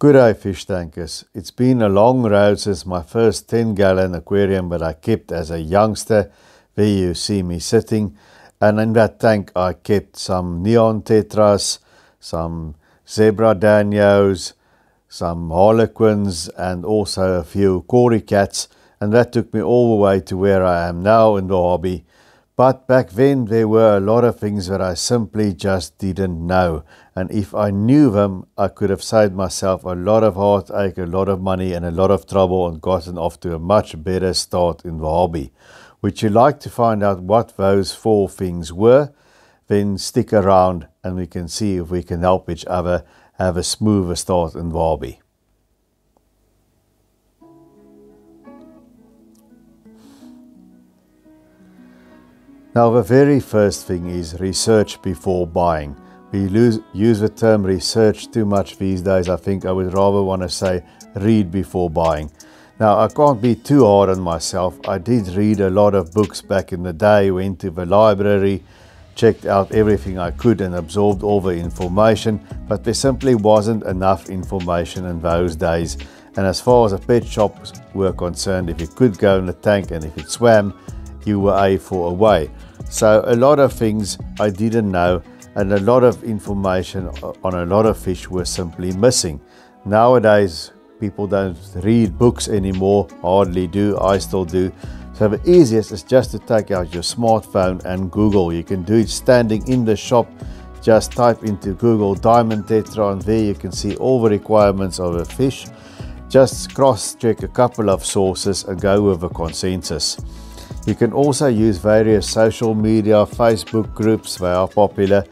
Good day, fish tankers. It's been a long road since my first 10-gallon aquarium that I kept as a youngster. There you see me sitting, and in that tank I kept some neon tetras, some zebra danios, some harlequins, and also a few cory cats, and that took me all the way to where I am now in the hobby. But back then there were a lot of things that I simply just didn't know, and if I knew them I could have saved myself a lot of heartache, a lot of money and a lot of trouble, and gotten off to a much better start in the hobby. Would you like to find out what those 4 things were? Then stick around and we can see if we can help each other have a smoother start in the hobby. Now the very first thing is research before buying. We use the term research too much these days. I think I would rather want to say read before buying. Now I can't be too hard on myself. I did read a lot of books back in the day, went to the library, checked out everything I could and absorbed all the information, but there simply wasn't enough information in those days. And as far as the pet shops were concerned, if you could go in the tank and if it swam, you were A for away. So a lot of things I didn't know, and a lot of information on a lot of fish were simply missing. Nowadays people don't read books anymore, hardly do. I still do. So the easiest is just to take out your smartphone and Google. You can do it standing in the shop. Just type into Google diamond tetra, and there you can see all the requirements of a fish. Just cross-check a couple of sources and go with a consensus. You can also use various social media, Facebook groups, they are popular.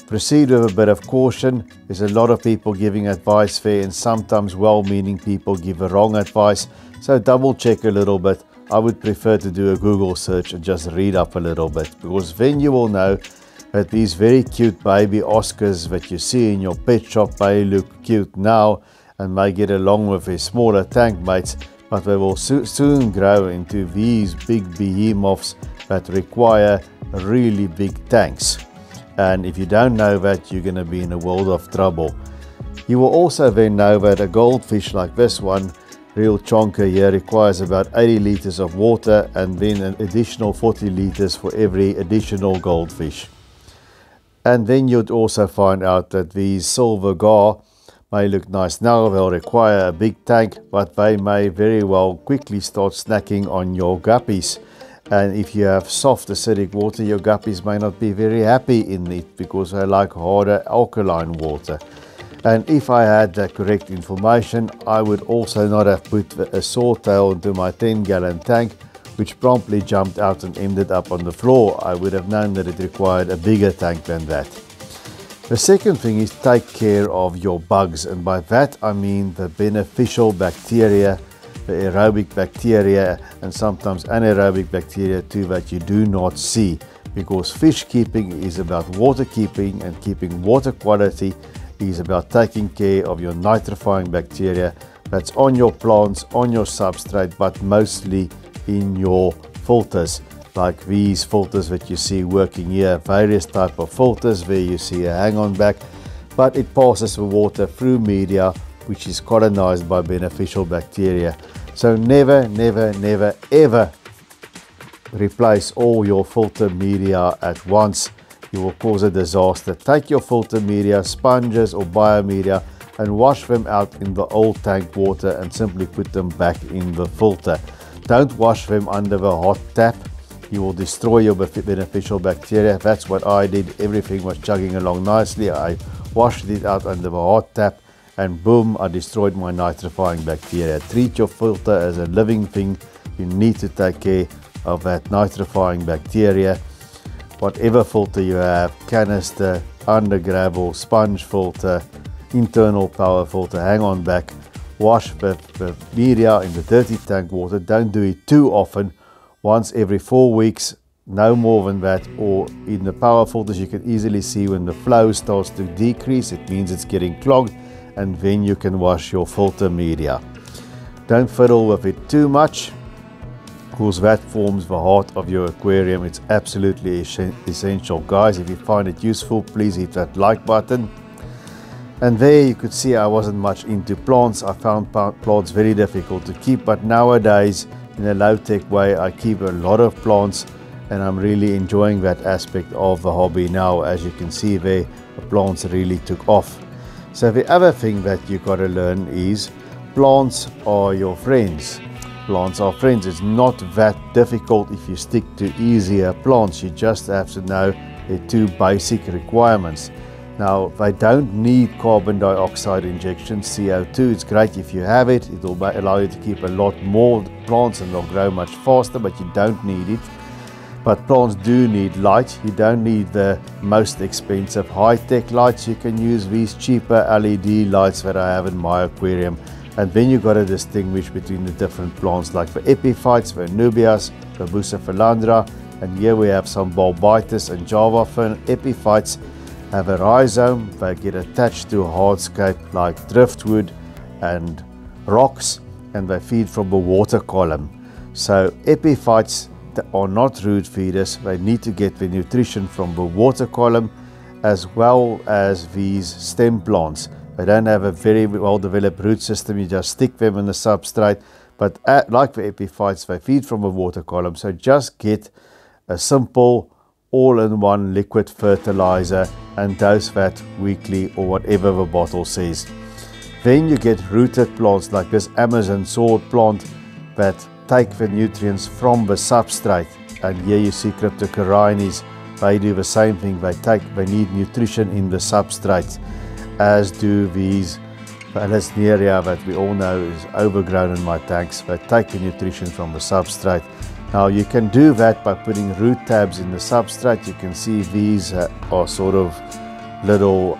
Proceed with a bit of caution. There's a lot of people giving advice there, and sometimes well-meaning people give the wrong advice. So double check a little bit. I would prefer to do a Google search and just read up a little bit, because then you will know that these very cute baby Oscars that you see in your pet shop may look cute now and may get along with their smaller tank mates, but they will soon grow into these big behemoths that require really big tanks. And if you don't know that, you're going to be in a world of trouble. You will also then know that a goldfish like this one, real chonker here, requires about 80 liters of water, and then an additional 40 liters for every additional goldfish. And then you'd also find out that these silver gar may look nice now, they'll require a big tank, but they may very well quickly start snacking on your guppies. And if you have soft acidic water, your guppies may not be very happy in it, because they like harder alkaline water. And if I had the correct information, I would also not have put a swordtail into my 10-gallon tank, which promptly jumped out and ended up on the floor. I would have known that it required a bigger tank than that. The second thing is take care of your bugs, and by that I mean the beneficial bacteria, the aerobic bacteria, and sometimes anaerobic bacteria too that you do not see, because fish keeping is about water keeping, and keeping water quality is about taking care of your nitrifying bacteria that's on your plants, on your substrate, but mostly in your filters. Like these filters that you see working here, various type of filters where you see a hang-on back, but it passes the water through media which is colonized by beneficial bacteria. So never, never, never, ever replace all your filter media at once. You will cause a disaster. Take your filter media, sponges or biomedia, and wash them out in the old tank water and simply put them back in the filter. Don't wash them under the hot tap. You will destroy your beneficial bacteria. That's what I did. Everything was chugging along nicely. I washed it out under the hot tap, and boom, I destroyed my nitrifying bacteria. Treat your filter as a living thing. You need to take care of that nitrifying bacteria. Whatever filter you have, canister, under gravel, sponge filter, internal power filter, hang on back, wash the media in the dirty tank water. Don't do it too often. Once every 4 weeks, no more than that. Or in the power filters, you can easily see when the flow starts to decrease, it means it's getting clogged, and then you can wash your filter media. Don't fiddle with it too much, because that forms the heart of your aquarium. It's absolutely essential. Guys, if you find it useful, please hit that like button. And there you could see I wasn't much into plants. I found plants very difficult to keep, but nowadays in a low-tech way I keep a lot of plants, and I'm really enjoying that aspect of the hobby now. As you can see there, the plants really took off. So the other thing that you got to learn is plants are your friends. Plants are friends. It's not that difficult if you stick to easier plants. You just have to know the two basic requirements. Now, they don't need carbon dioxide injection, CO2. It's great if you have it. It will allow you to keep a lot more plants and they'll grow much faster, but you don't need it. But plants do need light. You don't need the most expensive high-tech lights. You can use these cheaper LED lights that I have in my aquarium. And then you got to distinguish between the different plants, like the epiphytes, the nubias, the bucephalandra, and here we have some bulbitis and java fern. Epiphytes have a rhizome. They get attached to hardscape like driftwood and rocks, and they feed from the water column. So epiphytes are not root feeders. They need to get the nutrition from the water column as well as these stem plants. They don't have a very well developed root system. You just stick them in the substrate, but like the epiphytes, they feed from the water column. So just get a simple all-in-one liquid fertilizer and dose that weekly or whatever the bottle says. Then you get rooted plants like this Amazon sword plant that take the nutrients from the substrate. And here you see cryptocorynes. They do the same thing. They need nutrition in the substrate, as do these Alisneria that we all know is overgrown in my tanks. They take the nutrition from the substrate. Now you can do that by putting root tabs in the substrate. You can see these are sort of little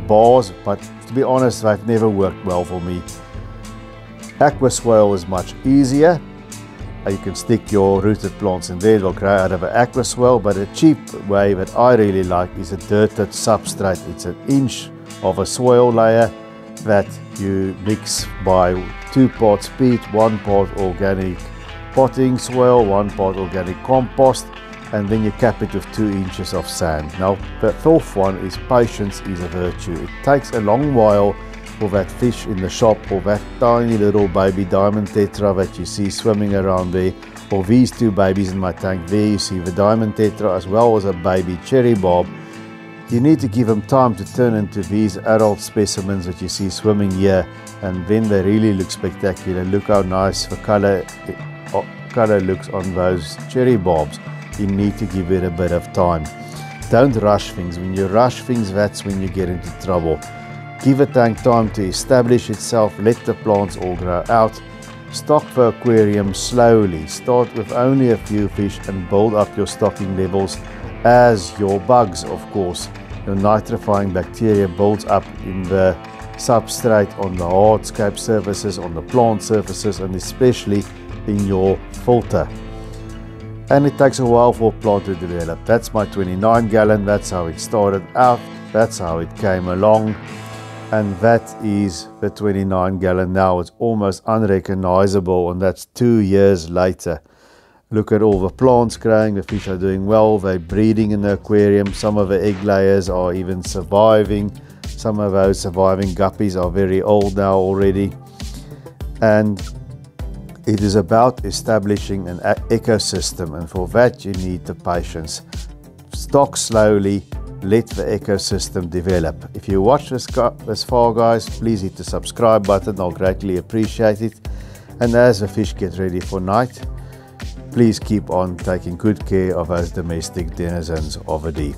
bars, but to be honest, they've never worked well for me. Aqua swale is much easier. You can stick your rooted plants in there, they'll grow out of an aqua swale, but a cheap way that I really like is a dirted substrate. It's an inch of a soil layer that you mix by 2 parts peat, 1 part organic potting soil, 1 part organic compost, and then you cap it with 2 inches of sand. Now the fourth one is patience is a virtue. It takes a long while for that fish in the shop, or that tiny little baby diamond tetra that you see swimming around there, or these 2 babies in my tank. There you see the diamond tetra as well as a baby cherry barb. You need to give them time to turn into these adult specimens that you see swimming here, and then they really look spectacular. Look how nice the color looks on those cherry barbs. You need to give it a bit of time. Don't rush things. When you rush things, that's when you get into trouble. Give a tank time to establish itself. Let the plants all grow out. Stock the aquarium slowly. Start with only a few fish and build up your stocking levels as your bugs, of course. Your nitrifying bacteria builds up in the substrate, on the hardscape surfaces, on the plant surfaces, and especially in your filter. And it takes a while for a plant to develop. That's my 29 gallon. That's how it started out. That's how it came along. And that is the 29 gallon now. It's almost unrecognizable, and that's 2 years later. Look at all the plants growing. The fish are doing well. They're breeding in the aquarium. Some of the egg layers are even surviving. Some of those surviving guppies are very old now already. And it is about establishing an ecosystem, and for that you need the patience. Stock slowly, let the ecosystem develop. If you watch this far, guys, please hit the subscribe button. I'll greatly appreciate it. And as the fish get ready for night, please keep on taking good care of those domestic denizens of the deep.